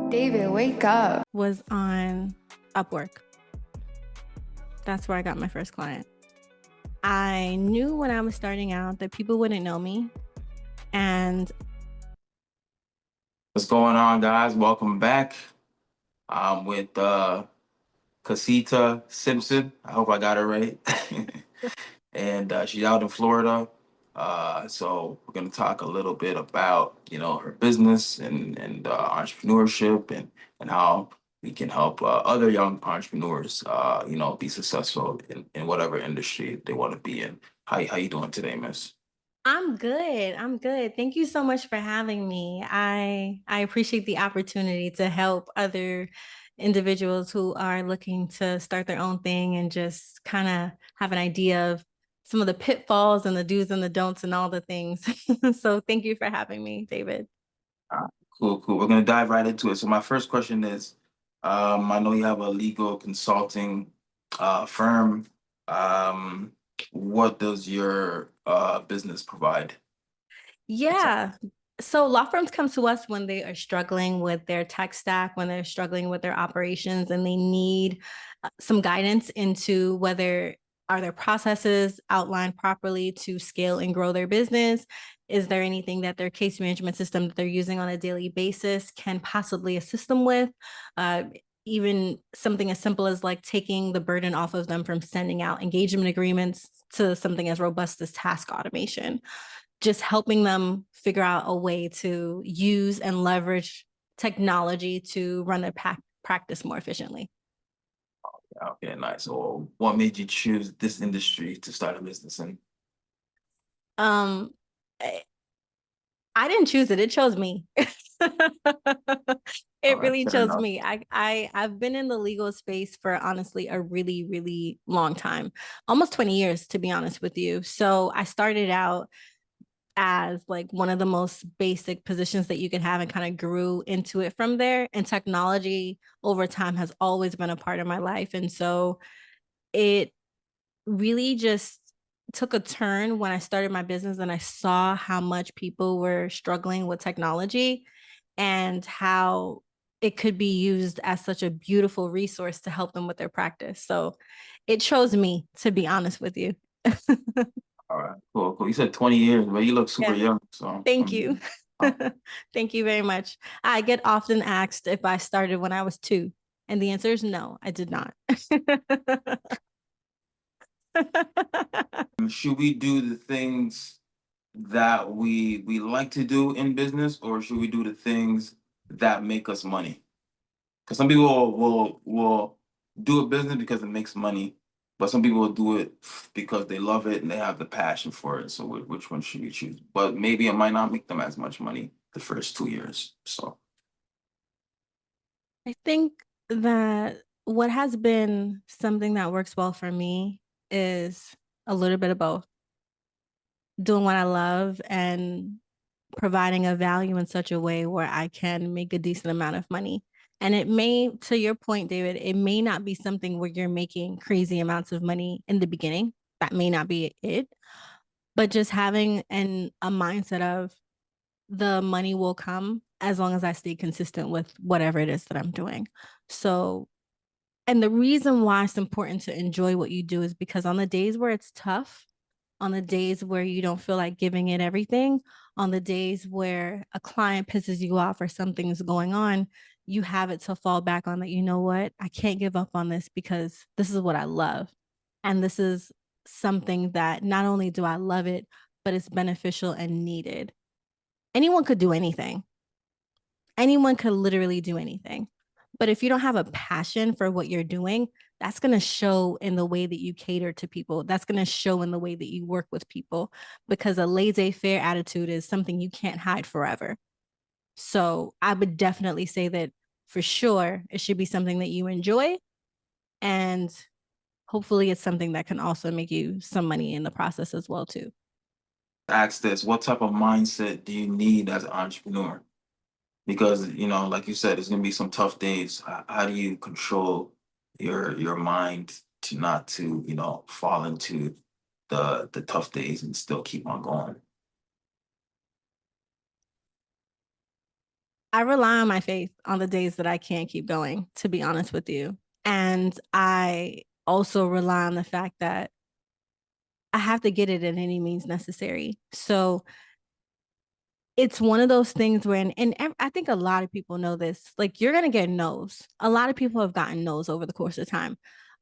David, wake up. Was on Upwork. That's where I got my first client. I knew when I was starting out that people wouldn't know me. And what's going on, guys? Welcome back. I'm with Casita Simpson. I hope I got it right. And she's out in Florida. So we're gonna talk a little bit about her business and entrepreneurship and how we can help other young entrepreneurs be successful in whatever industry they want to be in. How you doing today, Miss? I'm good. I'm good. Thank you so much for having me. I appreciate the opportunity to help other individuals who are looking to start their own thing and just kind of have an idea of some of the pitfalls and the do's and the don'ts and all the things. So thank you for having me, David. Cool, cool. We're gonna dive right into it. So my first question is, I know you have a legal consulting firm. What does your business provide? Yeah. So law firms come to us when they are struggling with their tech stack, when they're struggling with their operations, and they need some guidance into whether are their processes outlined properly to scale and grow their business? Is there anything that their case management system that they're using on a daily basis can possibly assist them with? Uh, Even something as simple as like taking the burden off of them from sending out engagement agreements to something as robust as task automation, just helping them figure out a way to use and leverage technology to run their practice more efficiently. Okay, nice. So what made you choose this industry to start a business in? Um, I I didn't choose it; it chose me. All It right, really fair chose enough. me. I've been in the legal space for honestly a really, really long time, almost 20 years to be honest with you. So I started out as like one of the most basic positions that you could have and kind of grew into it from there. And technology over time has always been a part of my life. And so it really just took a turn when I started my business and I saw how much people were struggling with technology and how it could be used as such a beautiful resource to help them with their practice. So it chose me, to be honest with you. All right, cool, cool. You said 20 years, but you look super Yeah. young. So Thank you. uh, Thank you very much. I get often asked if I started when I was 2, and the answer is no, I did not. should we do the things that we like to do in business, or should we do the things that make us money? Because some people will do a business because it makes money, but some people will do it because they love it and they have the passion for it. So which one should we choose? But maybe it might not make them as much money the first 2 years. So I think that what has been something that works well for me is a little bit of both, doing what I love and providing a value in such a way where I can make a decent amount of money. And it may, to your point, David, it may not be something where you're making crazy amounts of money in the beginning. That may not be it, but just having a mindset of the money will come as long as I stay consistent with whatever it is that I'm doing. So, and the reason why it's important to enjoy what you do is because on the days where it's tough, on the days where you don't feel like giving it everything, on the days where a client pisses you off or something's going on, you have it to fall back on that, you know what? I can't give up on this because this is what I love. And this is something that not only do I love it, but it's beneficial and needed. Anyone could do anything. Anyone could literally do anything. But if you don't have a passion for what you're doing, that's going to show in the way that you cater to people. That's going to show in the way that you work with people because a laissez faire attitude is something you can't hide forever. So I would definitely say that for sure, it should be something that you enjoy. And hopefully it's something that can also make you some money in the process as well, too. ask this: what type of mindset do you need as an entrepreneur? Because like you said, it's gonna be some tough days. How do you control your mind to not to fall into the tough days and still keep on going? I rely on my faith on the days that I can't keep going, to be honest with you. And I also rely on the fact that I have to get it at any means necessary. So it's one of those things when, and I think a lot of people know this, like you're going to get no's. A lot of people have gotten no's over the course of time.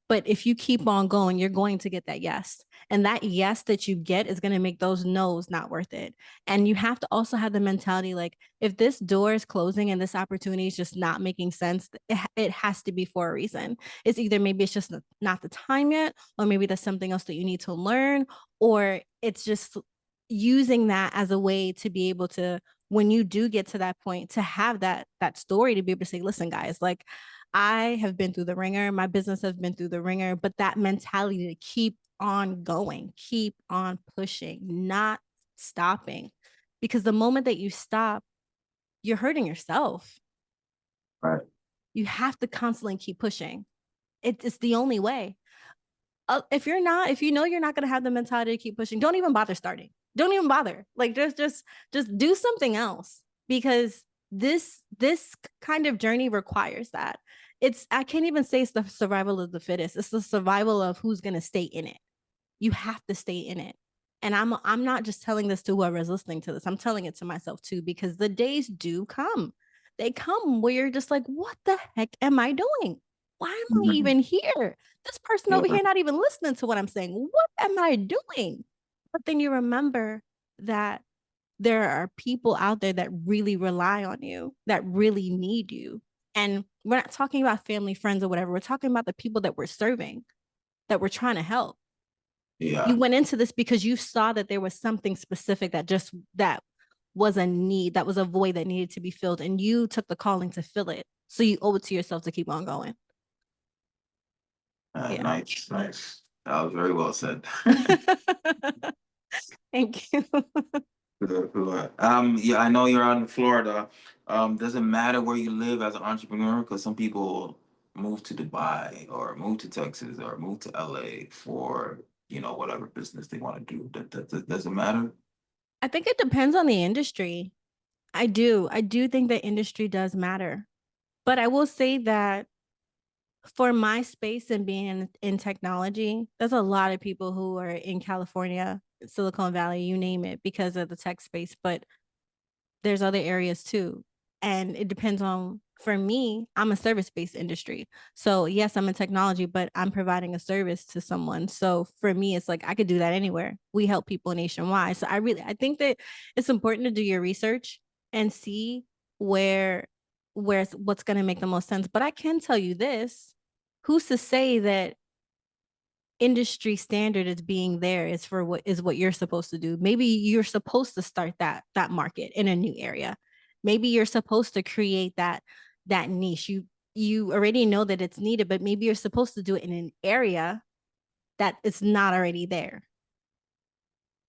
But if you keep on going, you're going to get that yes. And that yes that you get is going to make those no's not worth it. And you have to also have the mentality like, if this door is closing and this opportunity is just not making sense, it has to be for a reason. It's either maybe it's just not the time yet, or maybe there's something else that you need to learn, or it's just using that as a way to be able to, when you do get to that point, to have that story to be able to say, listen guys, like I have been through the ringer, my business has been through the ringer, but that mentality to keep on going, keep on pushing, not stopping, because the moment that you stop, you're hurting yourself. Right. You have to constantly keep pushing. It's the only way. If you're not, if you know you're not going to have the mentality to keep pushing, don't even bother starting. Don't even bother. Like just do something else, because this kind of journey requires that. It's, I can't even say it's the survival of the fittest. It's the survival of who's going to stay in it. You have to stay in it. And I'm not just telling this to whoever's listening to this. I'm telling it to myself too, because the days do come. They come where you're just like, what the heck am I doing? Why am I Mhm. even here? This person over Yeah. here not even listening to what I'm saying. What am I doing? But then you remember that there are people out there that really rely on you, that really need you. And we're not talking about family, friends, or whatever. We're talking about the people that we're serving, that we're trying to help. You Yeah. went into this because you saw that there was something specific that just that was a need, that was a void that needed to be filled, and you took the calling to fill it. So you owe it to yourself to keep on going. Yeah. Nice, nice. That was very well said. Thank you. Cool, cool. Yeah, I know you're out in Florida. Does it matter where you live as an entrepreneur? Because some people move to Dubai or move to Texas or move to LA for, whatever business they want to do. Does it matter? I think it depends on the industry. I do. I do think that industry does matter. But I will say that for my space and being in technology, there's a lot of people who are in California, Silicon Valley, you name it, because of the tech space. But there's other areas too. And it depends on, for me, I'm a service based industry. So, yes, I'm in technology, but I'm providing a service to someone. So, for me, it's like I could do that anywhere. We help people nationwide. So, I think that it's important to do your research and see where, where's what's going to make the most sense. But I can tell you this, who's to say that industry standard is being there is for what you're supposed to do. Maybe you're supposed to start that market in a new area. Maybe you're supposed to create that niche. You already know that it's needed, but maybe you're supposed to do it in an area that is not already there.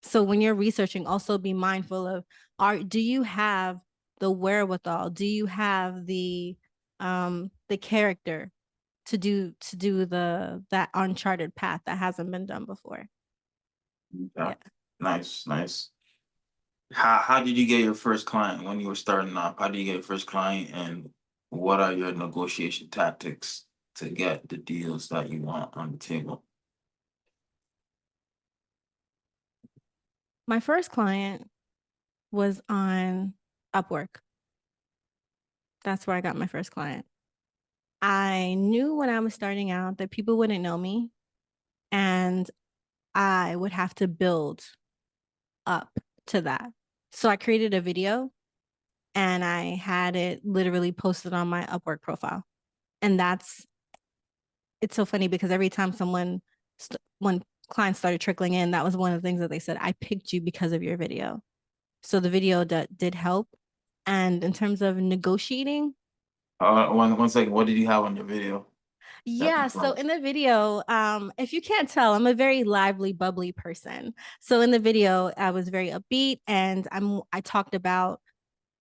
So when you're researching, also be mindful of, do you have the wherewithal? Do you have the character to do that uncharted path that hasn't been done before? Yeah. Yeah. Nice, nice. How did you get your first client when you were starting off? How did you get your first client, and what are your negotiation tactics to get the deals that you want on the table? My first client was on Upwork. That's where I got my first client. I knew when I was starting out that people wouldn't know me, and I would have to build up to that. So I created a video and I had it literally posted on my Upwork profile. And it's so funny because every time when clients started trickling in, that was one of the things that they said, I picked you because of your video. So the video did help. And in terms of negotiating, One second. What did you have on your video that yeah, people so like? in the video, if you can't tell, I'm a very lively, bubbly person. So in the video, I was very upbeat, and I talked about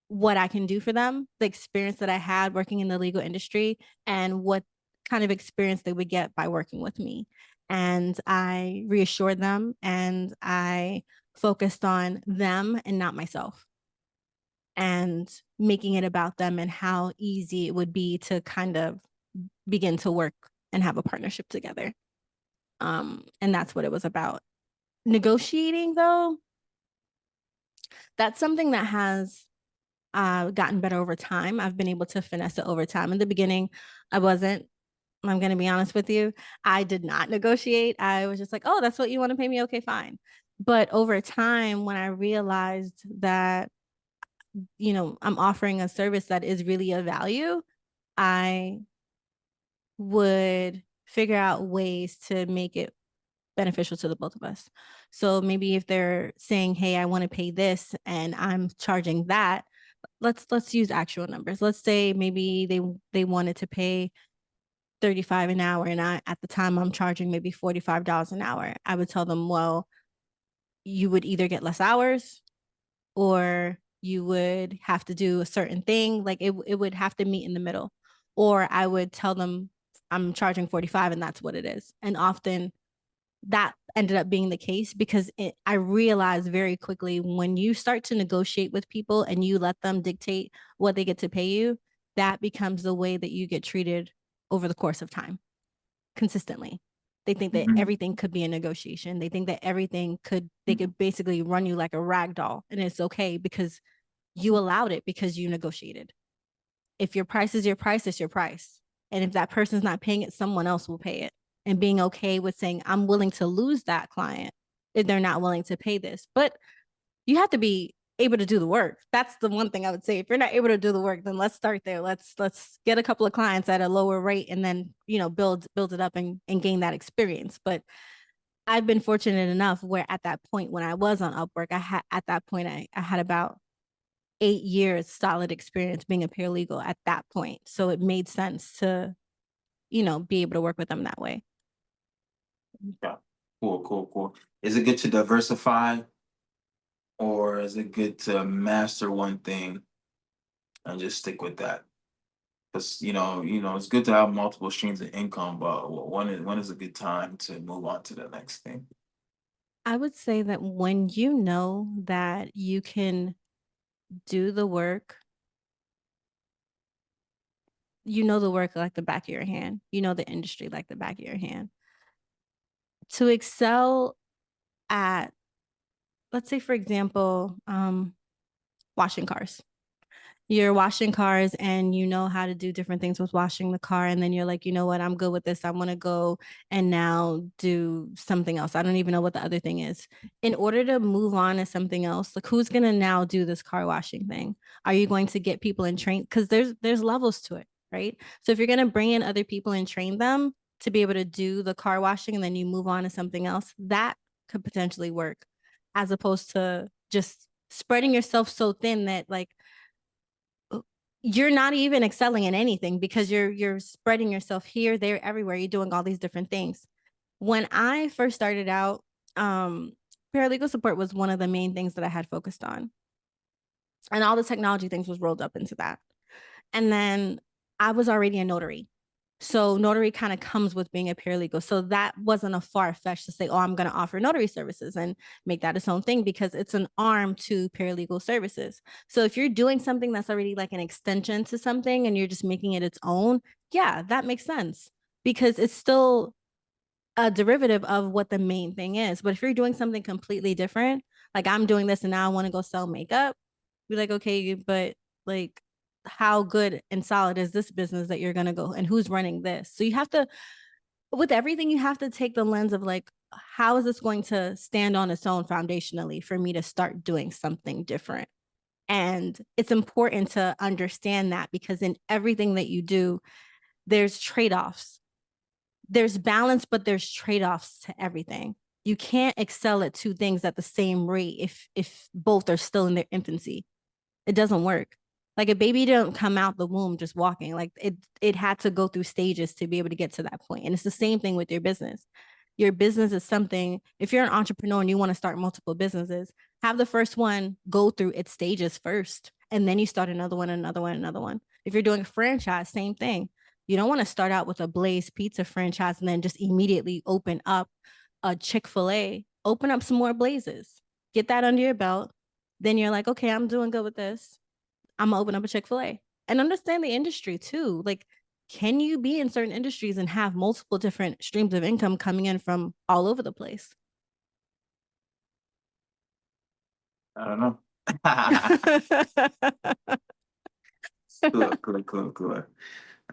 what I can do for them, the experience that I had working in the legal industry, and what kind of experience they would get by working with me. And I reassured them, and I focused on them and not myself. and making it about them and how easy it would be to kind of begin to work and have a partnership together. And that's what it was about. Negotiating, though, that's something that has gotten better over time. I've been able to finesse it over time. In the beginning, I wasn't. I'm going to be honest with you. I did not negotiate. I was just like, oh, that's what you want to pay me? Okay, fine. But over time, when I realized that, I'm offering a service that is really a value, I would figure out ways to make it beneficial to the both of us. So maybe if they're saying, "Hey, I want to pay this and I'm charging that," let's use actual numbers. Let's say maybe they wanted to pay 35 an hour and I at the time I'm charging maybe $45 an hour. I would tell them, "Well, you would either get less hours or you would have to do a certain thing. Like it would have to meet in the middle." Or I would tell them I'm charging 45 and that's what it is. And often that ended up being the case because I realized very quickly when you start to negotiate with people and you let them dictate what they get to pay you, that becomes the way that you get treated over the course of time consistently. They think that Mhm. everything could be a negotiation. They think that they could basically run you like a rag doll and it's okay because you allowed it because you negotiated. If your price is your price, it's your price. And if that person's not paying it, someone else will pay it. And being okay with saying, I'm willing to lose that client if they're not willing to pay this. But you have to be able to do the work. That's the one thing I would say. If you're not able to do the work, then let's start there. Let's get a couple of clients at a lower rate and then, build it up and gain that experience. But I've been fortunate enough where at that point when I was on Upwork, I had about 8 years solid experience being a paralegal at that point. So it made sense to, be able to work with them that way. Yeah. Cool, cool, cool. Is it good to diversify or is it good to master one thing and just stick with that? Because it's good to have multiple streams of income, but when is a good time to move on to the next thing? I would say that when you know that you can do the work, you know the work like the back of your hand, you know the industry like the back of your hand. To excel at, let's say, for example, washing cars. You're washing cars and you know how to do different things with washing the car. And then you're like, you know what, I'm good with this. I want to go and now do something else. I don't even know what the other thing is. In order to move on to something else, like who's going to now do this car washing thing? Are you going to get people and train? Because there's levels to it, right? So if you're going to bring in other people and train them to be able to do the car washing and then you move on to something else, that could potentially work as opposed to just spreading yourself so thin that like you're not even excelling in anything because you're spreading yourself here, there, everywhere. You're doing all these different things. When I first started out, um, paralegal support was one of the main things that I had focused on, and all the technology things was rolled up into that. And then I was already a notary. So notary kind of comes with being a paralegal. So that wasn't a far fetch to say, oh, I'm going to offer notary services and make that its own thing because it's an arm to paralegal services. So if you're doing something that's already like an extension to something and you're just making it its own, yeah, that makes sense because it's still a derivative of what the main thing is. But if you're doing something completely different, like I'm doing this and now I want to go sell makeup, be like, okay, but like, how good and solid is this business that you're going to go and who's running this? So you have to, with everything, you have to take the lens of like, how is this going to stand on its own foundationally for me to start doing something different? And it's important to understand that because in everything that you do, there's trade offs. There's balance, but there's trade offs to everything. You can't excel at two things at the same rate if both are still in their infancy. It doesn't work. Like a baby don't come out the womb just walking. Like it had to go through stages to be able to get to that point. And it's the same thing with your business. Your business is something, if you're an entrepreneur and you want to start multiple businesses, have the first one go through its stages first. And then you start another one, another one, another one. If you're doing a franchise, same thing. You don't want to start out with a Blaze Pizza franchise and then just immediately open up a Chick-fil-A. Open up some more Blazes. Get that under your belt. Then you're like, okay, I'm doing good with this. I'm gonna open up a Chick-fil-A and understand the industry too. Like, can you be in certain industries and have multiple different streams of income coming in from all over the place? I don't know. Cool, cool, cool, cool.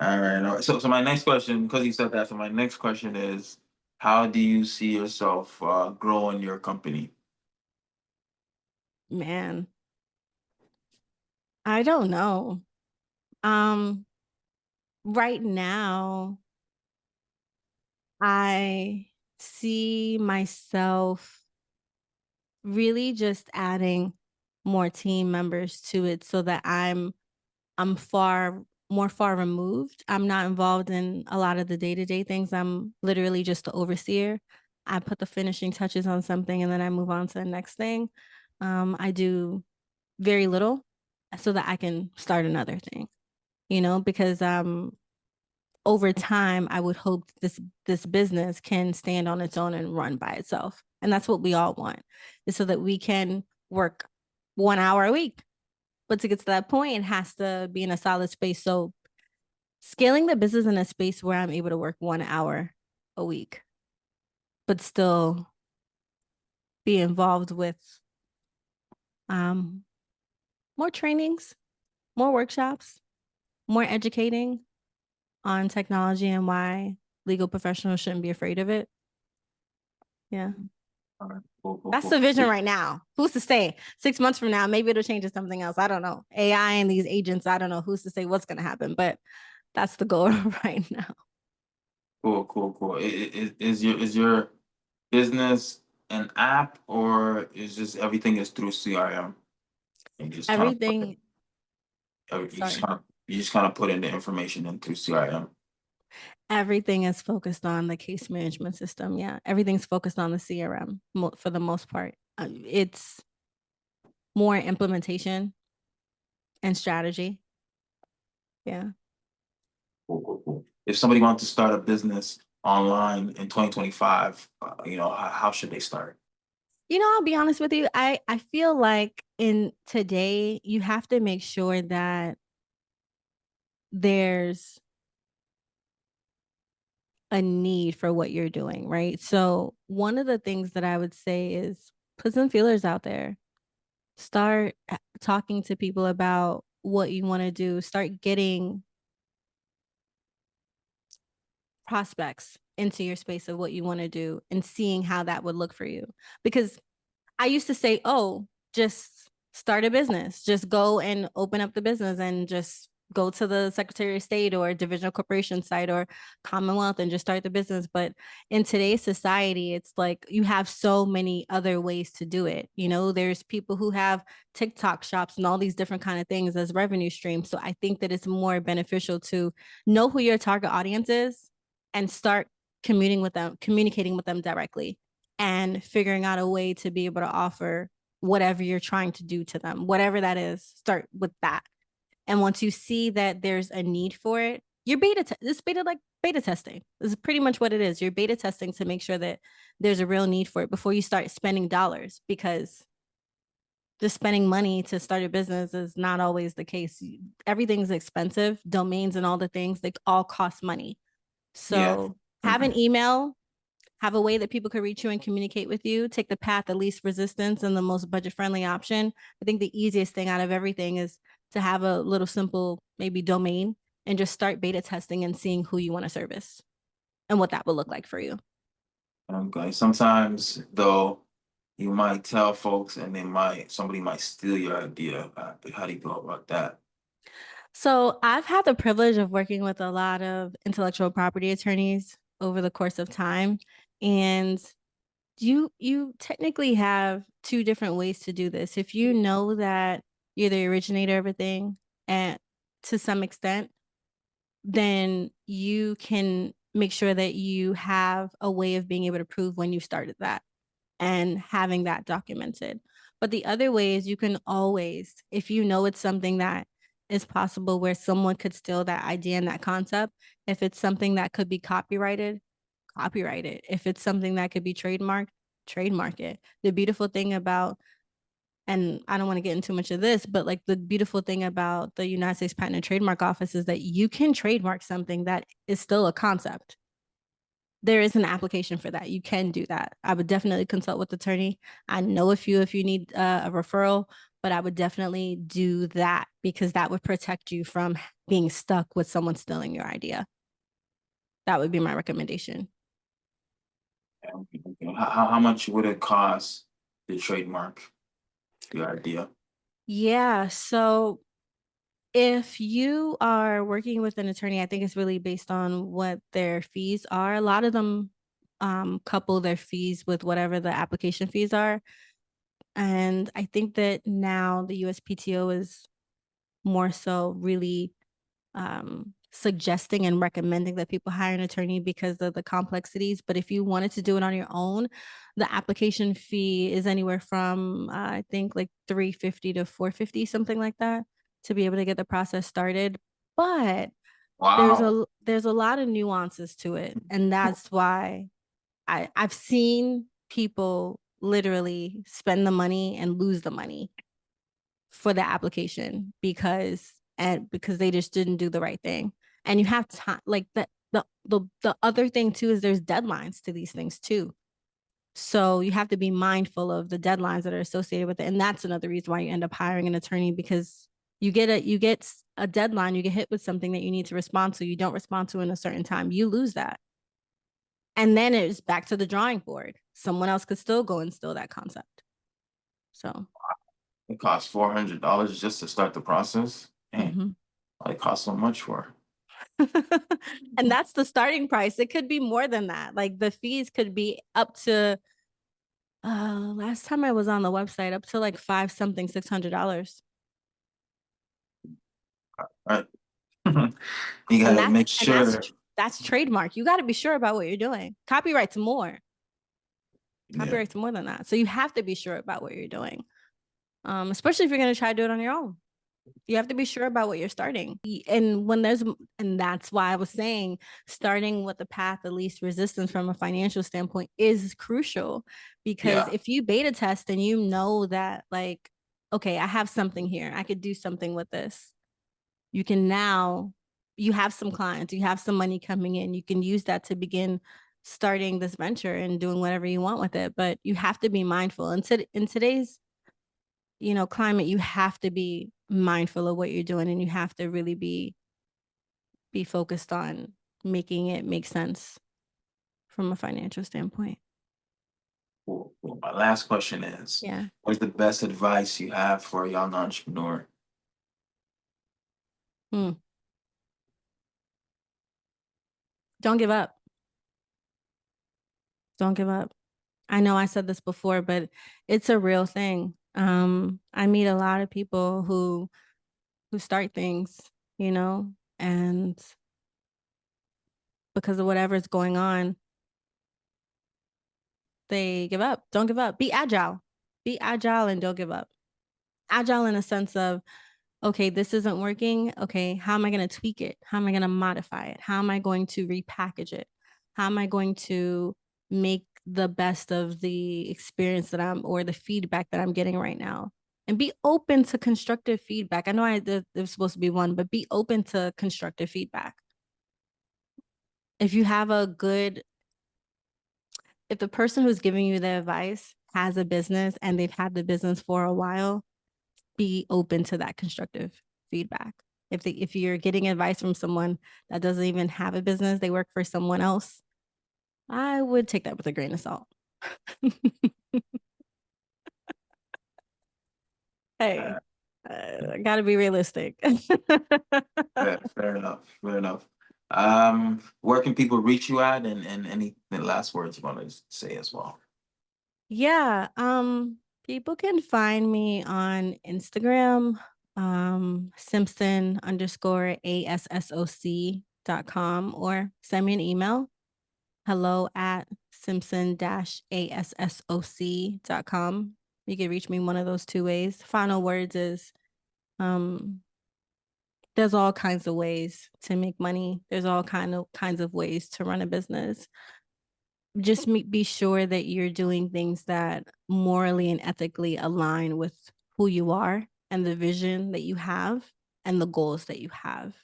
All right, all right. So my next question, because you said that, so my next question is, how do you see yourself growing your company? Man, I don't know. Um, right now, I see myself really just adding more team members to it so that I'm far removed. I'm not involved in a lot of the day-to-day things. I'm literally just the overseer. I put the finishing touches on something and then I move on to the next thing. I do very little so that I can start another thing, because over time I would hope this business can stand on its own and run by itself. And that's what we all want, is so that we can work 1 hour a week. But to get to that point, it has to be in a solid space. So scaling the business in a space where I'm able to work 1 hour a week, but still be involved with um, more trainings, more workshops, more educating on technology and why legal professionals shouldn't be afraid of it. Yeah. All right, cool, cool, That's cool. the vision right now. Who's to say 6 months from now, maybe it'll change to something else. I don't know. AI and these agents, I don't know who's to say what's going to happen, but that's the goal right now. Cool, cool, cool. Is your business an app, or is just everything is through CRM? And you just kind of put Everything, sorry, you just kind of put in the information in through CRM. everything is focused on the case management system. Yeah. Everything's focused on the CRM for the most part. It's more implementation and strategy. Yeah. Cool, cool, cool. If somebody wants to start a business online in 2025, how should they start? I'll be honest with you. I feel like in today, you have to make sure that there's a need for what you're doing, right? So, one of the things that I would say is put some feelers out there. Start talking to people about what you want to do. Start getting prospects into your space of what you want to do and seeing how that would look for you. Because I used to say, oh, just start a business, just go and open up the business and just go to the Secretary of State or divisional corporation site or Commonwealth and just start the business. But in today's society, it's like you have so many other ways to do it. There's people who have TikTok shops and all these different kind of things as revenue streams. So I think that it's more beneficial to know who your target audience is and start communicating with them directly and figuring out a way to be able to offer whatever you're trying to do to them, whatever that is. Start with that. And once you see that there's a need for it, you're this beta testing. This is pretty much what it is. You're beta testing to make sure that there's a real need for it before you start spending dollars, because just spending money to start a business is not always the case. Everything's expensive. Domains and all the things, they all cost money. Yeah. So have an email, have a way that people can reach you and communicate with you, take the path of least resistance and the most budget friendly option. I think the easiest thing out of everything is to have a little simple, maybe domain, and just start beta testing and seeing who you want to service and what that will look like for you. Okay. Sometimes though, you might tell folks, and somebody might steal your idea. How do you go about that? So I've had the privilege of working with a lot of intellectual property attorneys over the course of time. And you technically have two different ways to do this. If you know that you're the originator of a thing, and to some extent, then you can make sure that you have a way of being able to prove when you started that and having that documented. But the other way is you can always, if you know it's something that is possible where someone could steal that idea and that concept, if it's something that could be copyrighted, copyright it. If it's something that could be trademarked, trademark it. The beautiful thing about And I don't want to get into much of this, but like the beautiful thing about the United States Patent and Trademark Office is that you can trademark something that is still a concept. There is an application for that. You can do that. I would definitely consult with attorney. I know a few if you need a referral, but I would definitely do that because that would protect you from being stuck with someone stealing your idea. That would be my recommendation. Okay. How much would it cost to trademark your idea? Yeah. So if you are working with an attorney, I think it's really based on what their fees are. A lot of them couple their fees with whatever the application fees are. And I think that now the USPTO is more so really suggesting and recommending that people hire an attorney because of the complexities. But if you wanted to do it on your own, the application fee is anywhere from I think like 350 to 450, something like that, to be able to get the process started. But Wow. there's a lot of nuances to it, and that's why I've seen people literally spend the money and lose the money for the application because they just didn't do the right thing. And you have time like the other thing too is there's deadlines to these things too. So you have to be mindful of the deadlines that are associated with it. And that's another reason why you end up hiring an attorney because you get a deadline, you get hit with something that you need to respond to, you don't respond to in a certain time, you lose that. And then it's back to the drawing board. Someone else could still go and steal that concept. So It costs $400 just to start the process. Hey, mhm. it costs so much for. And that's the starting price. It could be more than that. Like the fees could be up to last time I was on the website, up to like five something, $600. Right. You And gotta make sure. that's trademark. You got to be sure about what you're doing. Copyright's more. Yeah. Copyright's more than that. So you have to be sure about what you're doing. Especially if you're gonna try to do it on your own. You have to be sure about what you're starting. And that's why I was saying starting with the path of least resistance from a financial standpoint is crucial. Because Yeah. if you beta test and you know that, like, okay, I have something here, I could do something with this, you can now, you have some clients, you have some money coming in, you can use that to begin starting this venture and doing whatever you want with it. But you have to be mindful. And in today's climate, you have to be mindful of what you're doing and you have to really be focused on making it make sense from a financial standpoint. Cool, cool. My last question is, Yeah. what's the best advice you have for a young entrepreneur? Hmm. Don't give up. Don't give up. I know I said this before, but it's a real thing. I meet a lot of people who start things, you know, and because of whatever's going on, they give up. Don't give up. Be agile. Be agile and don't give up. Agile in a sense of, okay, this isn't working. Okay, how am I going to tweak it? How am I going to modify it? How am I going to repackage it? How am I going to make the best of the experience that or the feedback that I'm getting right now? And be open to constructive feedback. I know there's supposed to be one, but be open to constructive feedback. If you have if the person who's giving you the advice has a business and they've had the business for a while, be open to that constructive feedback. If you're getting advice from someone that doesn't even have a business, they work for someone else, I would take that with a grain of salt. Hey, Uh, I gotta be realistic. fair enough. Fair enough. Where can people reach you at, and any the last words you want to say as well? Yeah, people can find me on Instagram, Simpson underscore ASSOC.com, or send me an email, hello at Simpson ASSOC.com. You can reach me one of those two ways. Final words is um there's all kinds of ways to make money. There's all kinds of ways to run a business. Just be sure that you're doing things that morally and ethically align with who you are and the vision that you have and the goals that you have.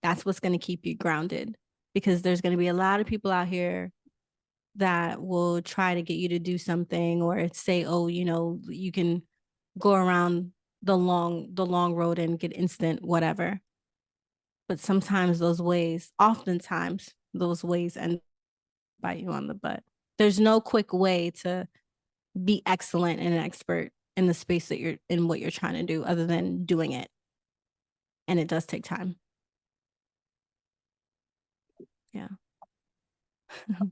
That's what's going to keep you grounded, because there's going to be a lot of people out here that will try to get you to do something or say, oh, you know, you can go around the long road and get instant whatever. But sometimes those ways, oftentimes those ways end bite you on the butt. There's no quick way to be excellent and an expert in the space that you're in, what you're trying to do, other than doing it. And it does take time. Yeah.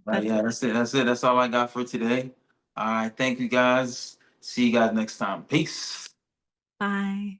Right, That's yeah, it. that's it. That's it. That's all I got for today. All right, thank you guys. See you guys next time. Peace. Bye.